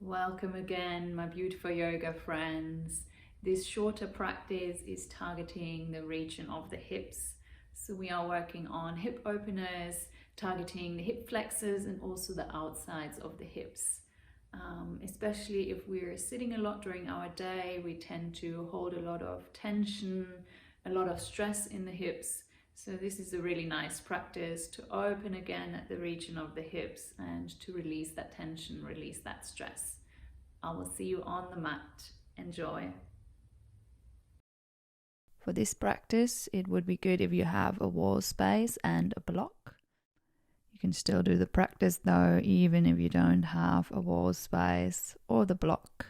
Welcome again, my beautiful yoga friends. This shorter practice is targeting the region of the hips. So we are working on hip openers, targeting the hip flexors and also the outsides of the hips. Especially if we're sitting a lot during our day, we tend to hold a lot of tension, a lot of stress in the hips. So this is a really nice practice to open again at the region of the hips and to release that tension, release that stress. I will see you on the mat. Enjoy. For this practice, it would be good if you have a wall space and a block. You can still do the practice though, even if you don't have a wall space or the block.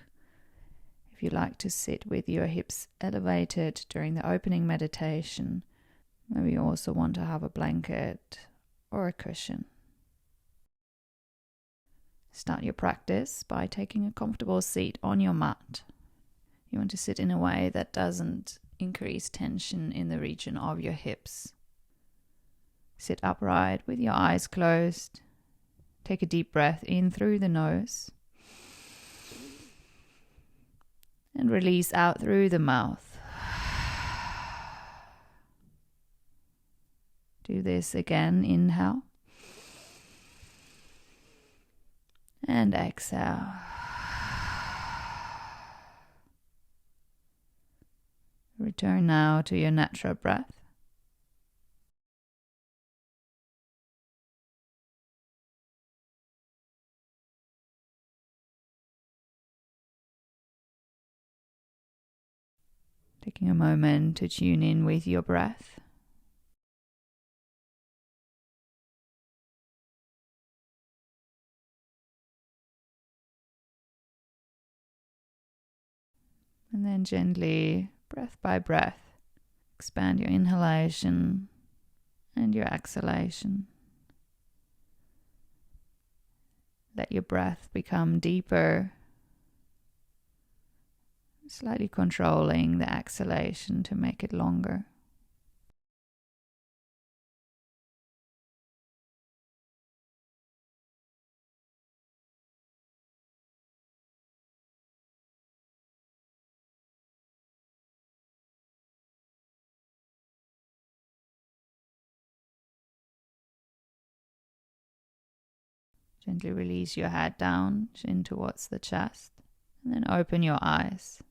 If you like to sit with your hips elevated during the opening meditation, maybe you also want to have a blanket or a cushion. Start your practice by taking a comfortable seat on your mat. You want to sit in a way that doesn't increase tension in the region of your hips. Sit upright with your eyes closed. Take a deep breath in through the nose and release out through the mouth. Do this again. Inhale and exhale. Return now to your natural breath. Taking a moment to tune in with your breath. And then gently, breath by breath, expand your inhalation and your exhalation. Let your breath become deeper, slightly controlling the exhalation to make it longer. Gently release your head down, chin towards the chest, and then open your eyes.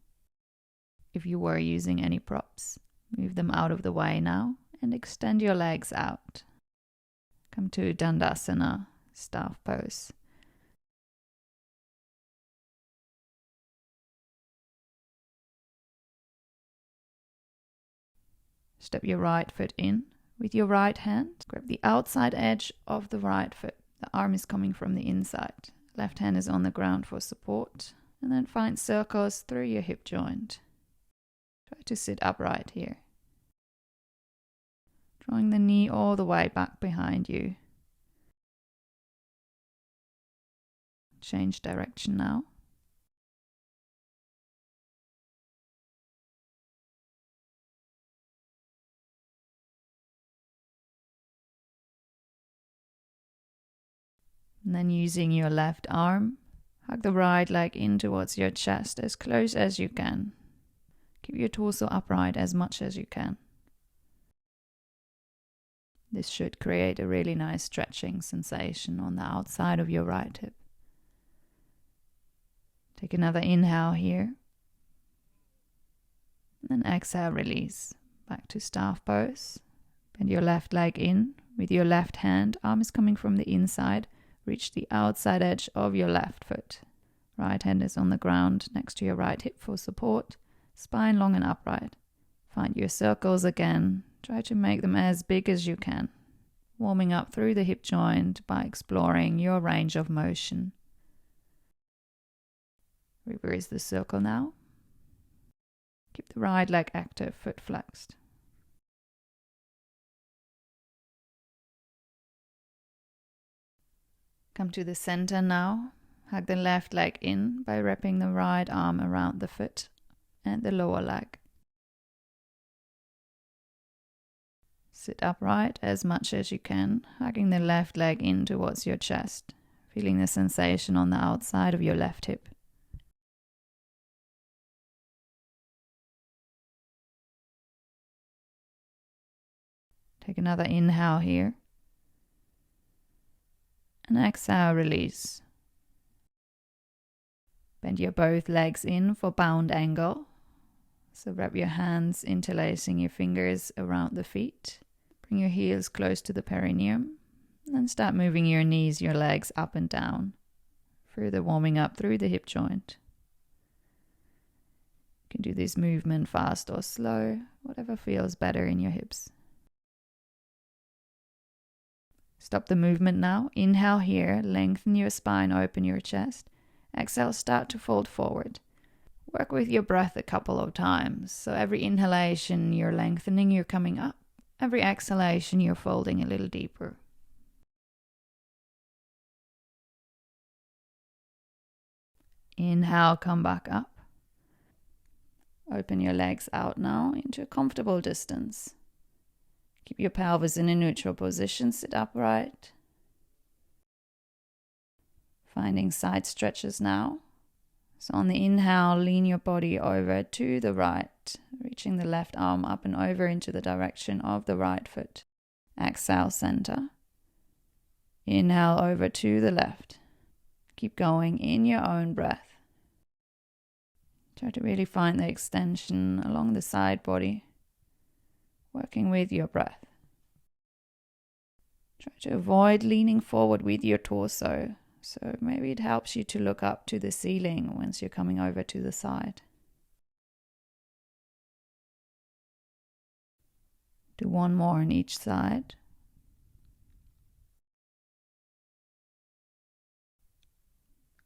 If you were using any props, move them out of the way now and extend your legs out. Come to Dandasana, staff pose. Step your right foot in. With your right hand, grab the outside edge of the right foot. The arm is coming from the inside. Left hand is on the ground for support. And then find circles through your hip joint. Try to sit upright here. Drawing the knee all the way back behind you. Change direction now. And then using your left arm, hug the right leg in towards your chest as close as you can. Keep your torso upright as much as you can. This should create a really nice stretching sensation on the outside of your right hip. Take another inhale here. And then exhale, release. Back to staff pose. Bend your left leg in. With your left hand, arm is coming from the inside. Reach the outside edge of your left foot. Right hand is on the ground next to your right hip for support. Spine long and upright. Find your circles again. Try to make them as big as you can. Warming up through the hip joint by exploring your range of motion. Reverse the circle now. Keep the right leg active, foot flexed. Come to the center now. Hug the left leg in by wrapping the right arm around the foot and the lower leg. Sit upright as much as you can, hugging the left leg in towards your chest. feeling the sensation on the outside of your left hip. Take another inhale here. And exhale, release. Bend your both legs in for bound angle. So wrap your hands, interlacing your fingers around the feet. Bring your heels close to the perineum. And start moving your knees, your legs up and down. Further warming up through the hip joint. You can do this movement fast or slow, whatever feels better in your hips. Stop the movement now. Inhale here, lengthen your spine, open your chest. Exhale, start to fold forward. Work with your breath a couple of times. So every inhalation, you're lengthening, you're coming up. Every exhalation, you're folding a little deeper. Inhale, come back up. Open your legs out now into a comfortable distance. Keep your pelvis in a neutral position, sit upright. Finding side stretches now. So on the inhale, lean your body over to the right, reaching the left arm up and over into the direction of the right foot. Exhale, center. Inhale over to the left. Keep going in your own breath. Try to really find the extension along the side body, working with your breath. Try to avoid leaning forward with your torso. So maybe it helps you to look up to the ceiling once you're coming over to the side. Do one more on each side.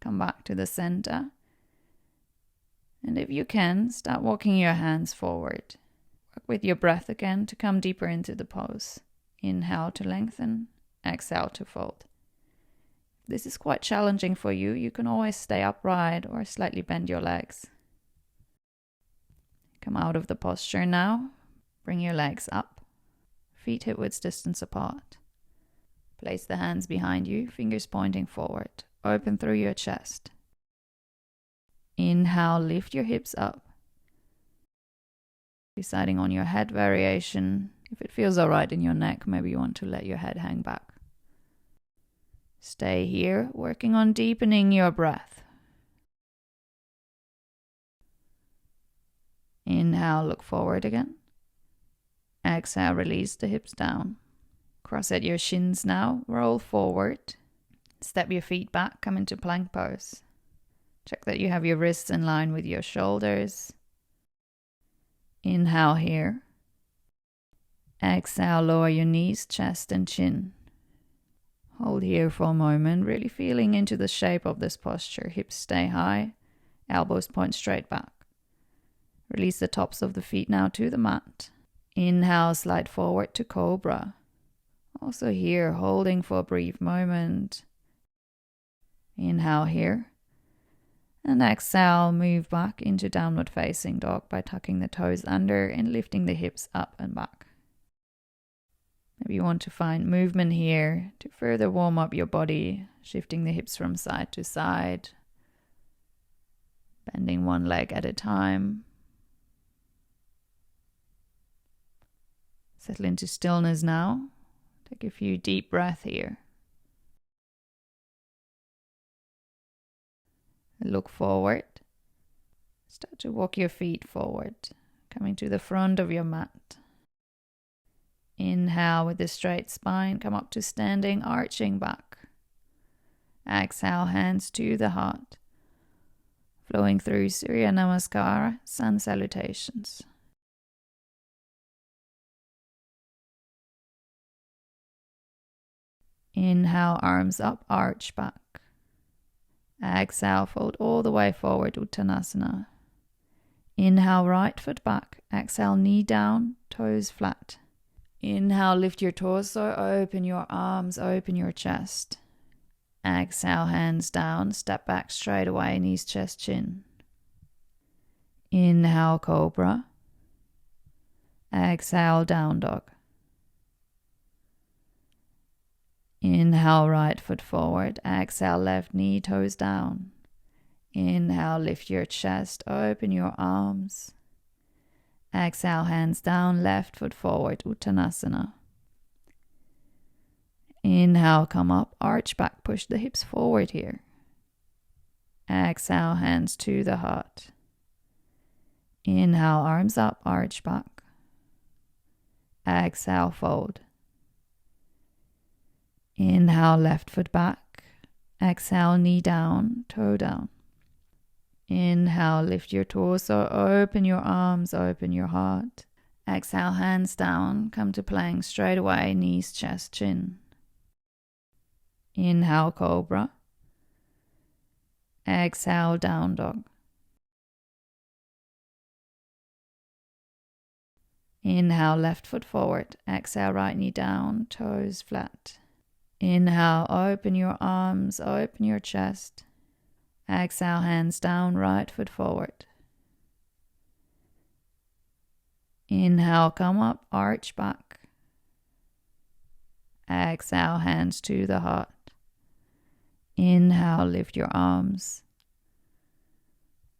Come back to the center. And if you can, start walking your hands forward. Work with your breath again to come deeper into the pose. Inhale to lengthen, exhale to fold. If this is quite challenging for you, you can always stay upright or slightly bend your legs. Come out of the posture now. Bring your legs up, feet hip width distance apart. Place the hands behind you, fingers pointing forward. Open through your chest. Inhale, lift your hips up. Deciding on your head variation. If it feels alright in your neck, maybe you want to let your head hang back. Stay here, working on deepening your breath. Inhale, look forward again. Exhale, release the hips down. Cross at your shins now, roll forward. Step your feet back, come into plank pose. Check that you have your wrists in line with your shoulders. Inhale here. Exhale, lower your knees, chest and chin. Hold here for a moment, really feeling into the shape of this posture. Hips stay high, elbows point straight back. Release the tops of the feet now to the mat. Inhale, slide forward to cobra. Also here, holding for a brief moment. Inhale here. And exhale, move back into downward facing dog by tucking the toes under and lifting the hips up and back. Maybe you want to find movement here to further warm up your body, shifting the hips from side to side, bending one leg at a time. Settle into stillness now. Take a few deep breaths here. Look forward. Start to walk your feet forward, coming to the front of your mat. Inhale with a straight spine, come up to standing, arching back. Exhale, hands to the heart. Flowing through Surya Namaskara, sun salutations. Inhale, arms up, arch back. Exhale, fold all the way forward, Uttanasana. Inhale, right foot back. Exhale, knee down, toes flat. Inhale, lift your torso, open your arms, open your chest. Exhale, hands down, step back straight away, knees, chest, chin. Inhale, cobra. Exhale, down dog. Inhale, right foot forward. Exhale, left knee, toes down. Inhale, lift your chest, open your arms. Exhale, hands down, left foot forward, Uttanasana. Inhale, come up, arch back, push the hips forward here. Exhale, hands to the heart. Inhale, arms up, arch back. Exhale, fold. Inhale, left foot back. Exhale, knee down, toe down. Inhale, lift your torso, open your arms, open your heart. Exhale, hands down, come to plank straight away, knees, chest, chin. Inhale, cobra. Exhale, down dog. Inhale, left foot forward. Exhale, right knee down, toes flat. Inhale, open your arms, open your chest. Exhale, hands down, right foot forward. Inhale, come up, arch back. Exhale, hands to the heart. Inhale, lift your arms.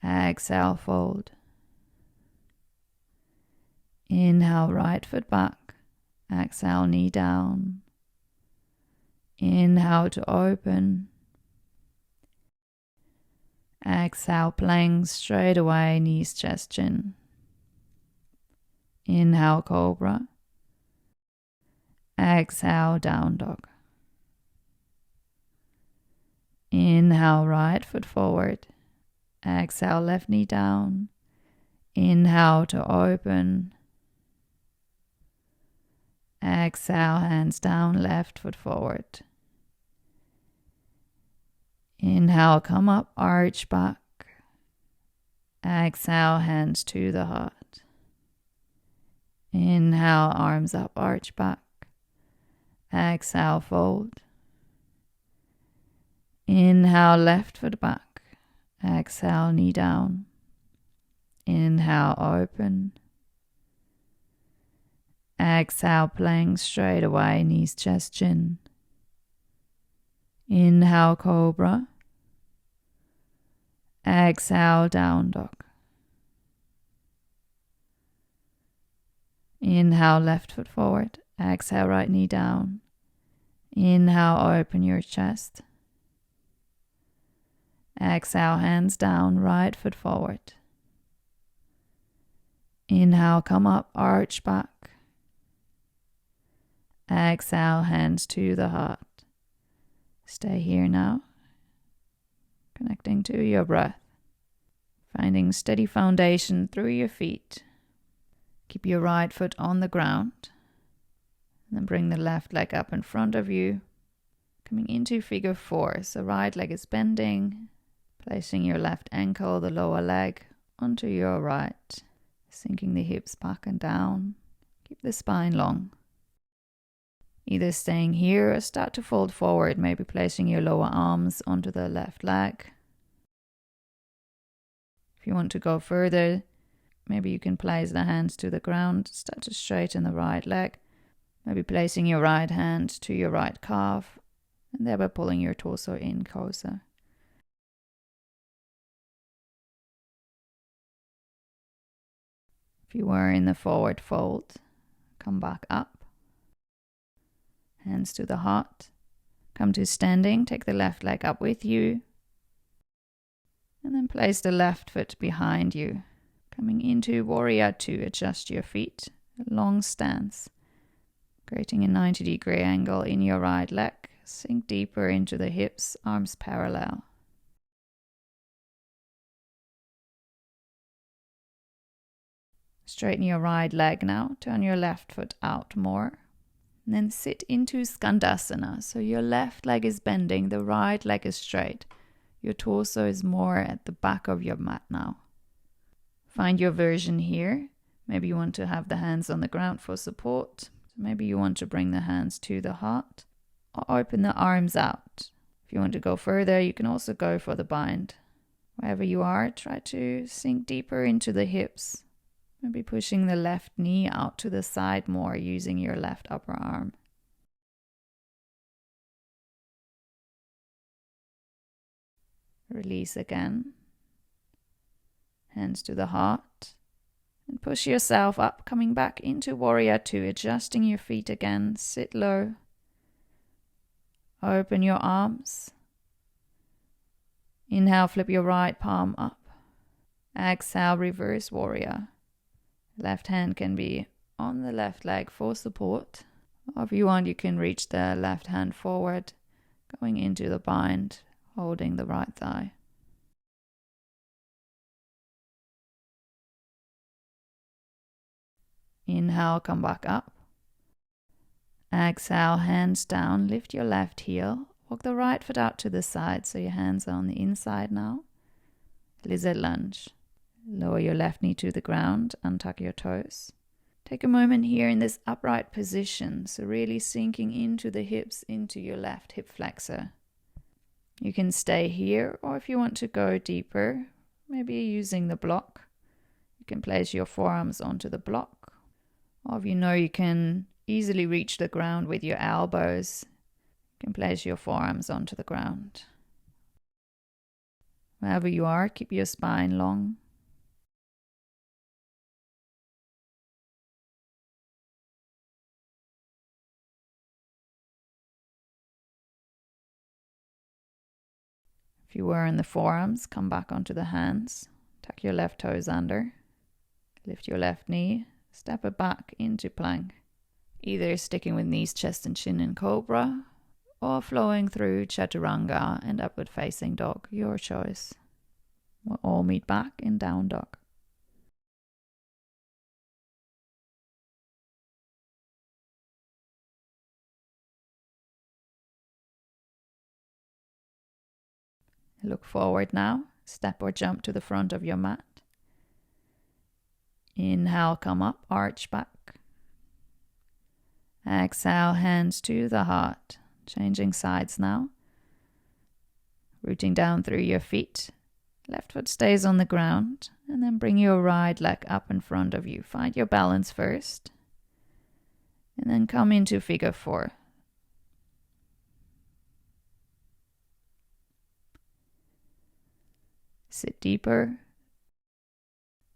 Exhale, fold. Inhale, right foot back. Exhale, knee down. Inhale to open. Exhale, plank straight away, knees, chest, chin. Inhale, cobra. Exhale, down dog. Inhale, right foot forward. Exhale, left knee down. Inhale to open. Exhale, hands down, left foot forward. Inhale, come up, arch back. Exhale, hands to the heart. Inhale, arms up, arch back. Exhale, fold. Inhale, left foot back. Exhale, knee down. Inhale, open. Exhale, plank straight away, knees, chest, chin. Inhale, cobra. Exhale, down dog. Inhale, left foot forward. Exhale, right knee down. Inhale, open your chest. Exhale, hands down, right foot forward. Inhale, come up, arch back. Exhale, hands to the heart. Stay here now, connecting to your breath, finding steady foundation through your feet. Keep your right foot on the ground, and then bring the left leg up in front of you, coming into figure 4. So right leg is bending, placing your left ankle, the lower leg, onto your right, sinking the hips back and down. Keep the spine long. Either staying here or start to fold forward, maybe placing your lower arms onto the left leg. If you want to go further, maybe you can place the hands to the ground, start to straighten the right leg, maybe placing your right hand to your right calf, and thereby pulling your torso in closer. If you were in the forward fold, come back up. Hands to the heart. Come to standing. Take the left leg up with you. And then place the left foot behind you. Coming into warrior 2. Adjust your feet. A long stance. Creating a 90-degree angle in your right leg. Sink deeper into the hips. Arms parallel. Straighten your right leg now. Turn your left foot out more. And then sit into Skandasana. So your left leg is bending, the right leg is straight. Your torso is more at the back of your mat now. Find your version here. Maybe you want to have the hands on the ground for support. Maybe you want to bring the hands to the heart or open the arms out. If you want to go further, you can also go for the bind. Wherever you are, try to sink deeper into the hips. Maybe pushing the left knee out to the side more using your left upper arm. Release again. Hands to the heart. And push yourself up, coming back into warrior two, adjusting your feet again. Sit low. Open your arms. Inhale, flip your right palm up. Exhale, reverse warrior. Left hand can be on the left leg for support. Or if you want, you can reach the left hand forward, going into the bind, holding the right thigh. Inhale, come back up. Exhale, hands down, lift your left heel. Walk the right foot out to the side so your hands are on the inside now. Lizard lunge. Lower your left knee to the ground, untuck your toes. Take a moment here in this upright position, so really sinking into the hips, into your left hip flexor. You can stay here, or if you want to go deeper, maybe using the block, you can place your forearms onto the block. Or if you know you can easily reach the ground with your elbows, you can place your forearms onto the ground. Wherever you are, keep your spine long. If you were in the forearms, come back onto the hands. Tuck your left toes under. Lift your left knee. Step it back into plank. Either sticking with knees, chest and chin in cobra, or flowing through chaturanga and upward facing dog. Your choice. We'll all meet back in down dog. Look forward now. Step or jump to the front of your mat. Inhale, come up, arch back. Exhale, hands to the heart. Changing sides now. Rooting down through your feet. Left foot stays on the ground. And then bring your right leg up in front of you. Find your balance first. And then come into figure four. Sit deeper.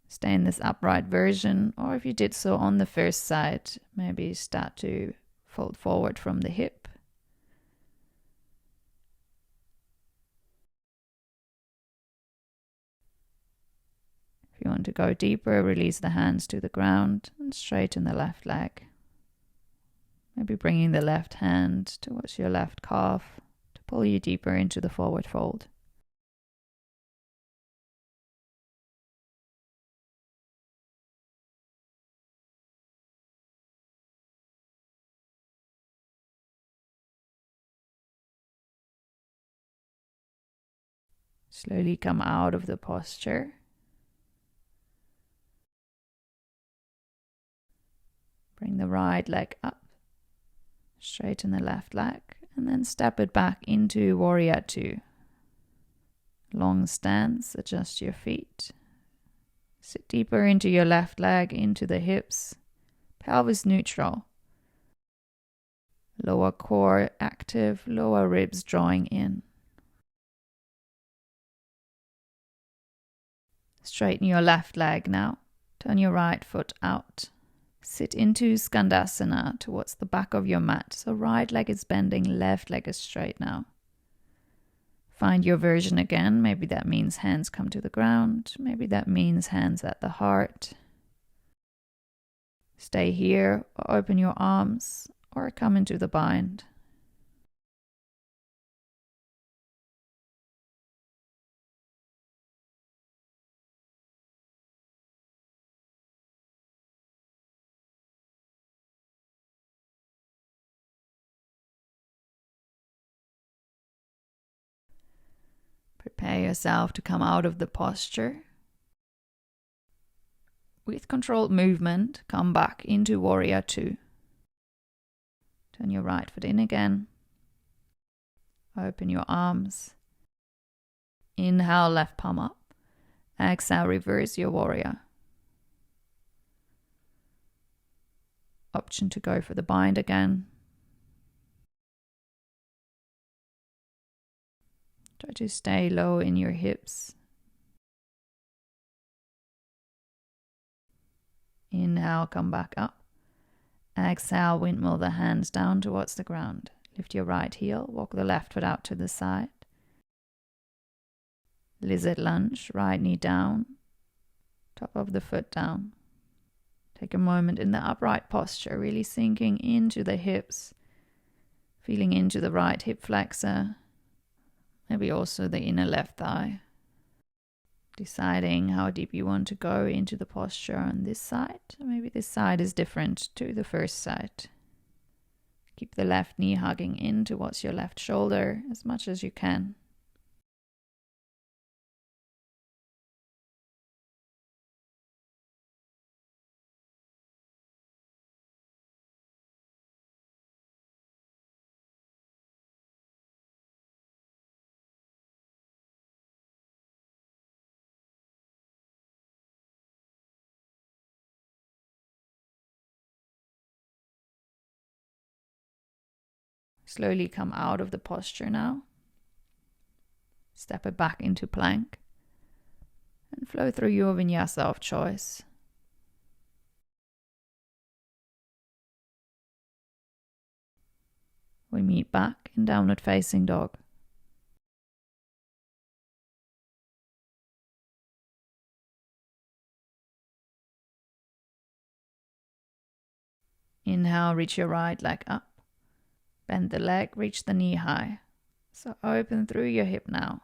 Stay in this upright version, or if you did so on the first side, maybe start to fold forward from the hip. If you want to go deeper, release the hands to the ground and straighten the left leg. Maybe bringing the left hand towards your left calf to pull you deeper into the forward fold. Slowly come out of the posture. Bring the right leg up. Straighten the left leg. And then step it back into warrior two. Long stance. Adjust your feet. Sit deeper into your left leg, into the hips. Pelvis neutral. Lower core active. Lower ribs drawing in. Straighten your left leg now. Turn your right foot out. Sit into Skandasana towards the back of your mat. So right leg is bending, left leg is straight now. Find your version again. Maybe that means hands come to the ground. Maybe that means hands at the heart. Stay here or open your arms or come into the bind. Prepare yourself to come out of the posture. With controlled movement, come back into warrior two. Turn your right foot in again. Open your arms. Inhale, left palm up. Exhale, reverse your warrior. Option to go for the bind again. Try to stay low in your hips. Inhale, come back up. Exhale, windmill the hands down towards the ground. Lift your right heel, walk the left foot out to the side. Lizard lunge, right knee down, top of the foot down. Take a moment in the upright posture, really sinking into the hips, feeling into the right hip flexor, maybe also the inner left thigh. Deciding how deep you want to go into the posture on this side. Maybe this side is different to the first side. Keep the left knee hugging in towards your left shoulder as much as you can. Slowly come out of the posture now. Step it back into plank. And flow through your vinyasa of choice. We meet back in downward facing dog. Inhale, reach your right leg up. Bend the leg, reach the knee high. So open through your hip now.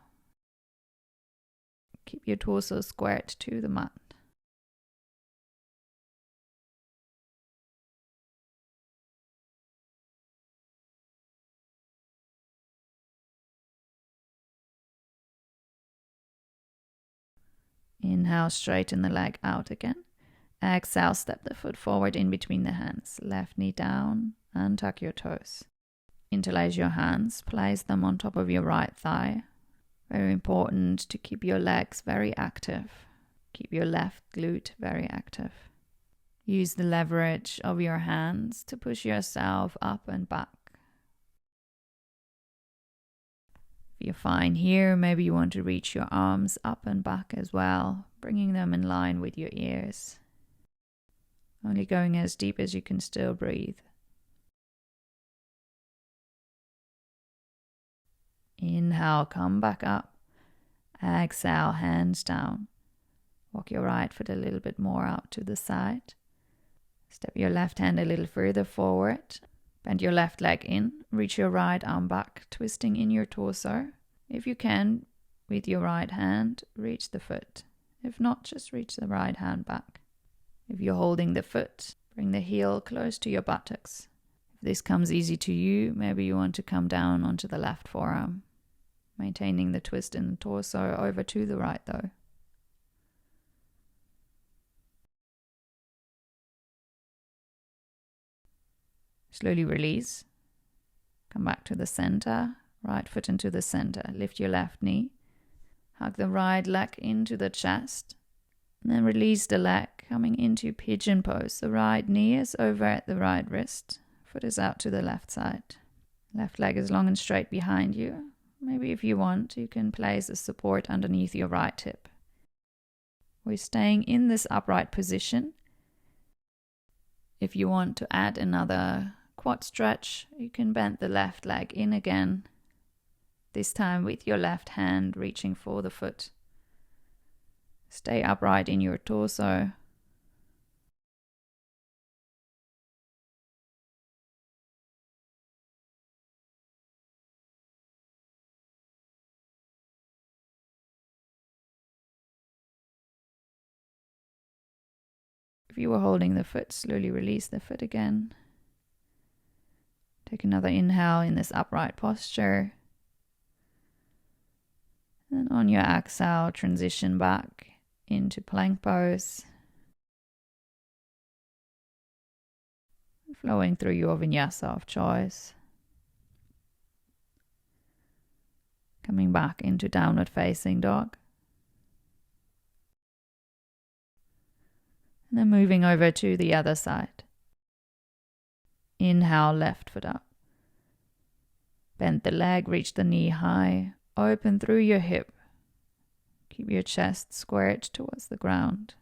Keep your torso squared to the mat. Inhale, straighten the leg out again. Exhale, step the foot forward in between the hands. Left knee down and tuck your toes. Interlace your hands, place them on top of your right thigh. Very important to keep your legs very active. Keep your left glute very active. Use the leverage of your hands to push yourself up and back. If you're fine here, maybe you want to reach your arms up and back as well, bringing them in line with your ears. Only going as deep as you can still breathe. Inhale, come back up. Exhale, hands down. Walk your right foot a little bit more out to the side. Step your left hand a little further forward. Bend your left leg in. Reach your right arm back, twisting in your torso. If you can, with your right hand, reach the foot. If not, just reach the right hand back. If you're holding the foot, bring the heel close to your buttocks. If this comes easy to you, maybe you want to come down onto the left forearm. Maintaining the twist in the torso over to the right though. Slowly release. Come back to the center. Right foot into the center. Lift your left knee. Hug the right leg into the chest. And then release the leg, coming into pigeon pose. The right knee is over at the right wrist. Foot is out to the left side. Left leg is long and straight behind you. Maybe if you want, you can place a support underneath your right hip. We're staying in this upright position. If you want to add another quad stretch, you can bend the left leg in again. This time with your left hand reaching for the foot. Stay upright in your torso. If you were holding the foot, slowly release the foot again. Take another inhale in this upright posture. And on your exhale, transition back into plank pose. Flowing through your vinyasa of choice. Coming back into downward facing dog. And then moving over to the other side. Inhale, left foot up. Bend the leg, reach the knee high. open through your hip. Keep your chest squared towards the ground.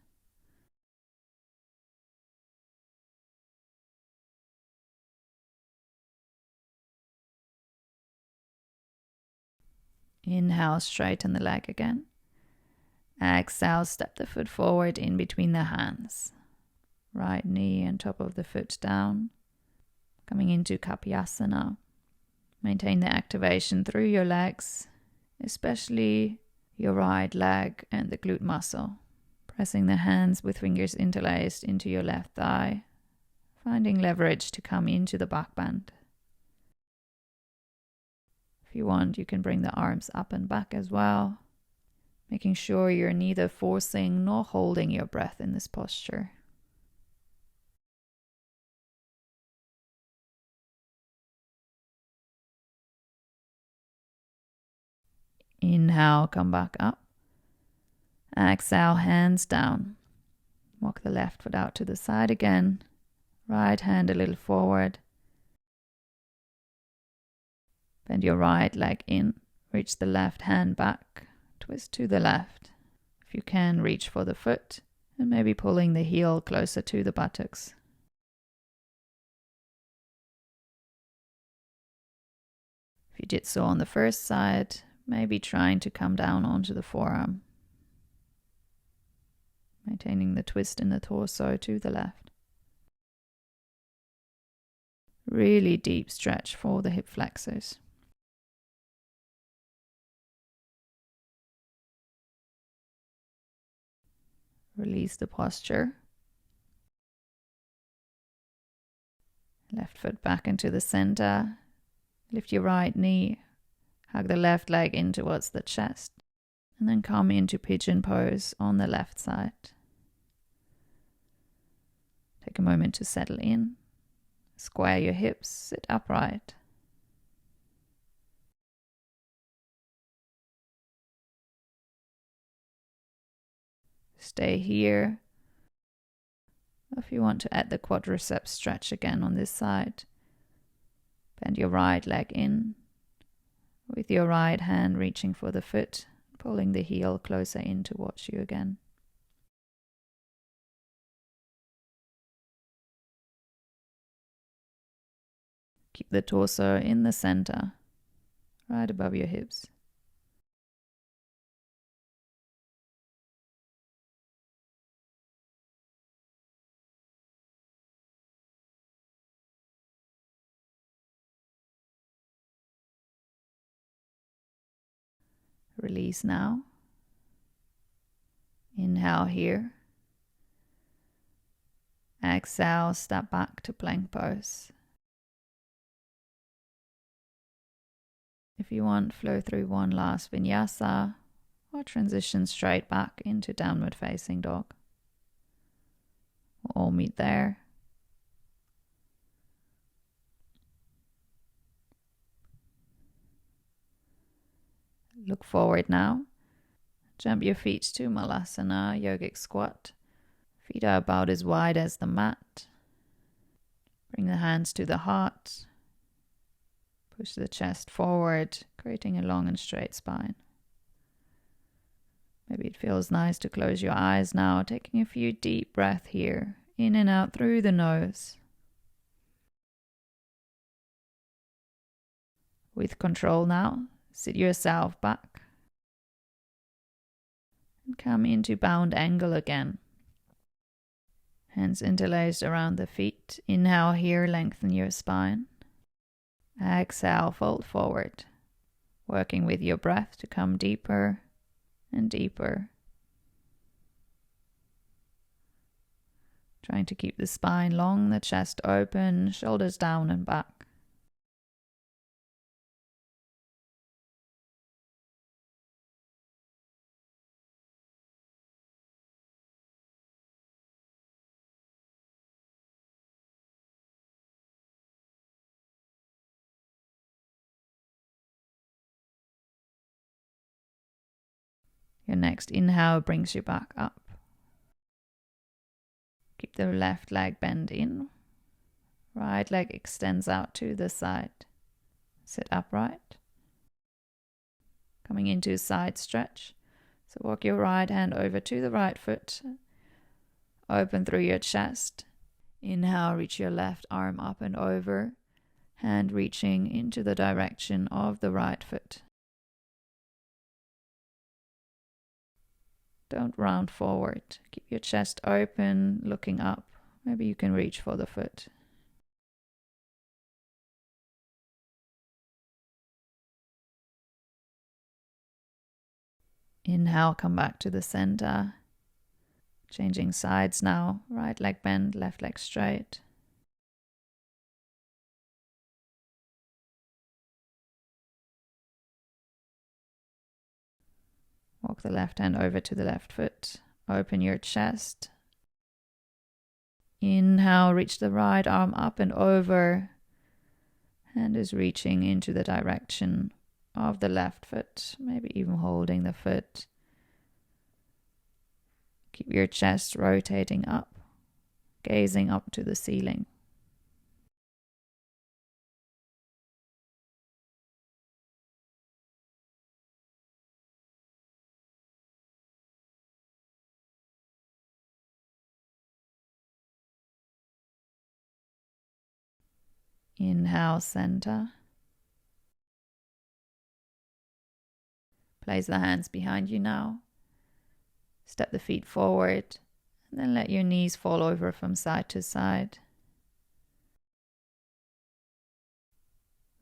Inhale, straighten the leg again. Exhale, step the foot forward in between the hands. Right knee and top of the foot down. Coming into Kapyasana. Maintain the activation through your legs, especially your right leg and the glute muscle. Pressing the hands with fingers interlaced into your left thigh, finding leverage to come into the back bend. If you want, you can bring the arms up and back as well, making sure you're neither forcing nor holding your breath in this posture. Inhale, come back up. Exhale, hands down. Walk the left foot out to the side again. Right hand a little forward. Bend your right leg in. Reach the left hand back. Twist to the left. If you can, reach for the foot and maybe pulling the heel closer to the buttocks. If you did so on the first side, maybe trying to come down onto the forearm. Maintaining the twist in the torso to the left. Really deep stretch for the hip flexors. Release the posture. Left foot back into the center. Lift your right knee. Hug the left leg in towards the chest. And then come into pigeon pose on the left side. Take a moment to settle in. Square your hips, sit upright. Stay here. If you want to add the quadriceps stretch again on this side, bend your right leg in. With your right hand reaching for the foot, pulling the heel closer in towards you again. Keep the torso in the center, right above your hips. Release now. Inhale here. Exhale, step back to plank pose. If you want, flow through one last vinyasa or transition straight back into downward facing dog. We'll all meet there. Look forward now. Jump your feet to Malasana, yogic squat. Feet are about as wide as the mat. Bring the hands to the heart. Push the chest forward, creating a long and straight spine. Maybe it feels nice to close your eyes now, taking a few deep breaths here, in and out through the nose. With control now, sit yourself back. And come into bound angle again. Hands interlaced around the feet. Inhale here, lengthen your spine. Exhale, fold forward. Working with your breath to come deeper and deeper. Trying to keep the spine long, the chest open, shoulders down and back. Your next inhale brings you back up. Keep the left leg bent in. Right leg extends out to the side. Sit upright. coming into a side stretch. So walk your right hand over to the right foot. Open through your chest. Inhale, reach your left arm up and over, hand reaching into the direction of the right foot. Don't round forward. Keep your chest open, looking up. Maybe you can reach for the foot. Inhale, come back to the center. Changing sides now. Right leg bent, left leg straight. Walk the left hand over to the left foot. Open your chest. Inhale, reach the right arm up and over. Hand is reaching into the direction of the left foot, maybe even holding the foot. Keep your chest rotating up, gazing up to the ceiling. Inhale, center. Place the hands behind you now. Step the feet forward, and then let your knees fall over from side to side.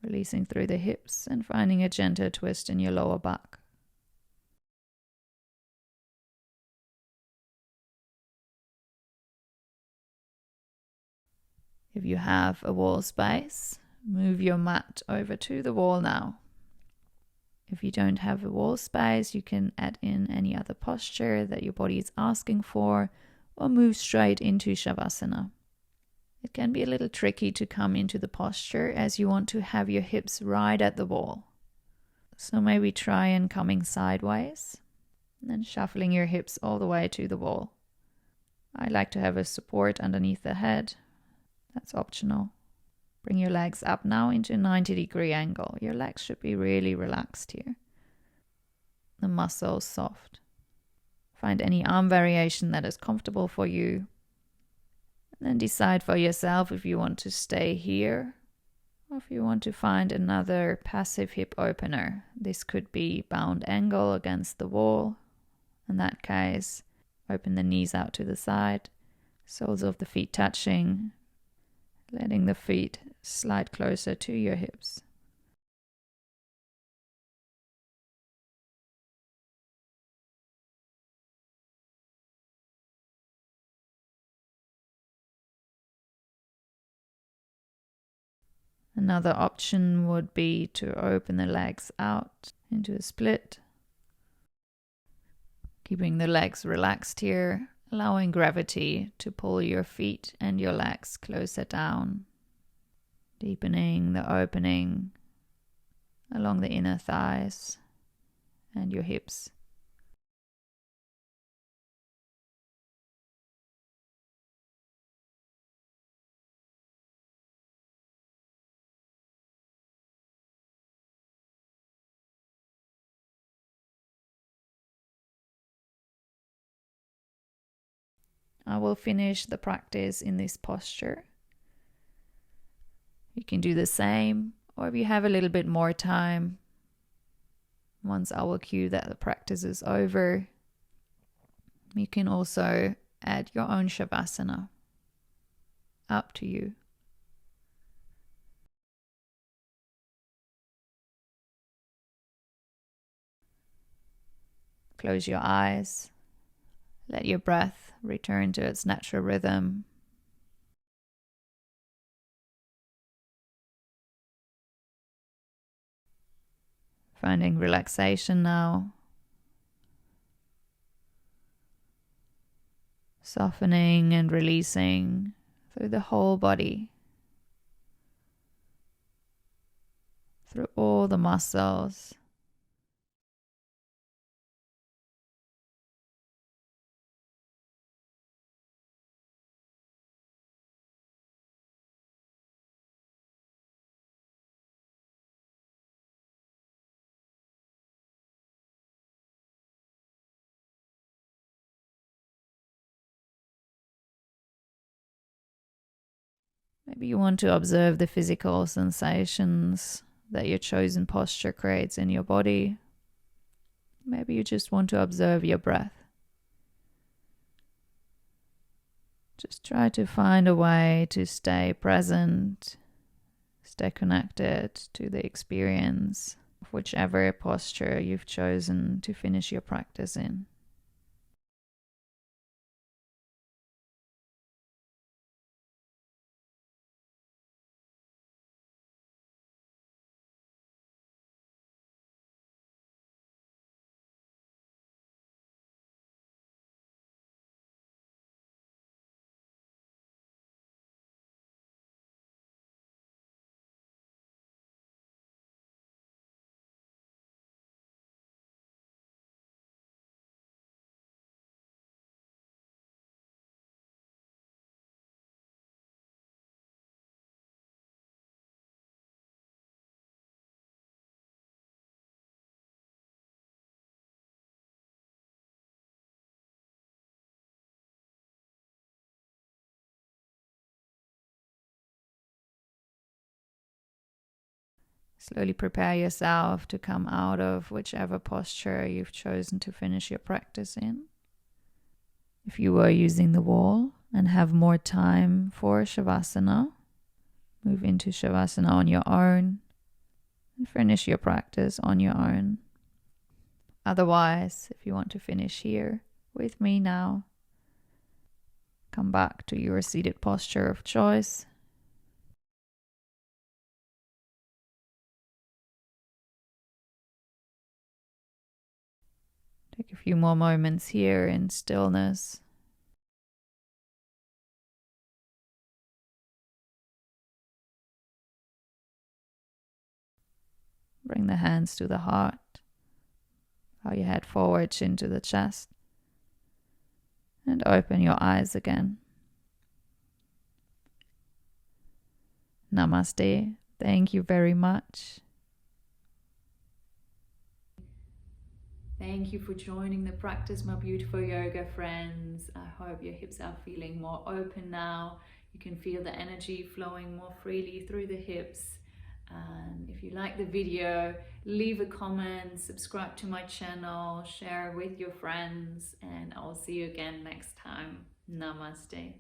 Releasing through the hips and finding a gentle twist in your lower back. If you have a wall space, move your mat over to the wall now. If you don't have a wall space, you can add in any other posture that your body is asking for, or move straight into Shavasana. It can be a little tricky to come into the posture as you want to have your hips right at the wall. So maybe try and coming sideways, and then shuffling your hips all the way to the wall. I like to have a support underneath the head. That's optional. Bring your legs up now into a 90-degree angle. Your legs should be really relaxed here. The muscles soft. Find any arm variation that is comfortable for you. And then decide for yourself if you want to stay here or if you want to find another passive hip opener. This could be bound angle against the wall. In that case, open the knees out to the side, soles of the feet touching, letting the feet slide closer to your hips. Another option would be to open the legs out into a split, keeping the legs relaxed here, allowing gravity to pull your feet and your legs closer down, deepening the opening along the inner thighs and your hips. I will finish the practice in this posture. You can do the same, or if you have a little bit more time, once I will cue that the practice is over, you can also add your own Shavasana. Up to you. Close your eyes. Let your breath return to its natural rhythm. Finding relaxation now. Softening and releasing through the whole body. Through all the muscles. Maybe you want to observe the physical sensations that your chosen posture creates in your body. Maybe you just want to observe your breath. Just try to find a way to stay present, stay connected to the experience of whichever posture you've chosen to finish your practice in. Slowly prepare yourself to come out of whichever posture you've chosen to finish your practice in. If you were using the wall and have more time for Shavasana, move into Shavasana on your own and finish your practice on your own. Otherwise, if you want to finish here with me now, come back to your seated posture of choice. Take a few more moments here in stillness. Bring the hands to the heart. Bow your head forward, chin to the chest. And open your eyes again. Namaste. Thank you very much. Thank you for joining the practice, my beautiful yoga friends. I hope your hips are feeling more open now. You can feel the energy flowing more freely through the hips. And if you like the video, leave a comment, subscribe to my channel, share with your friends, and I'll see you again next time. Namaste.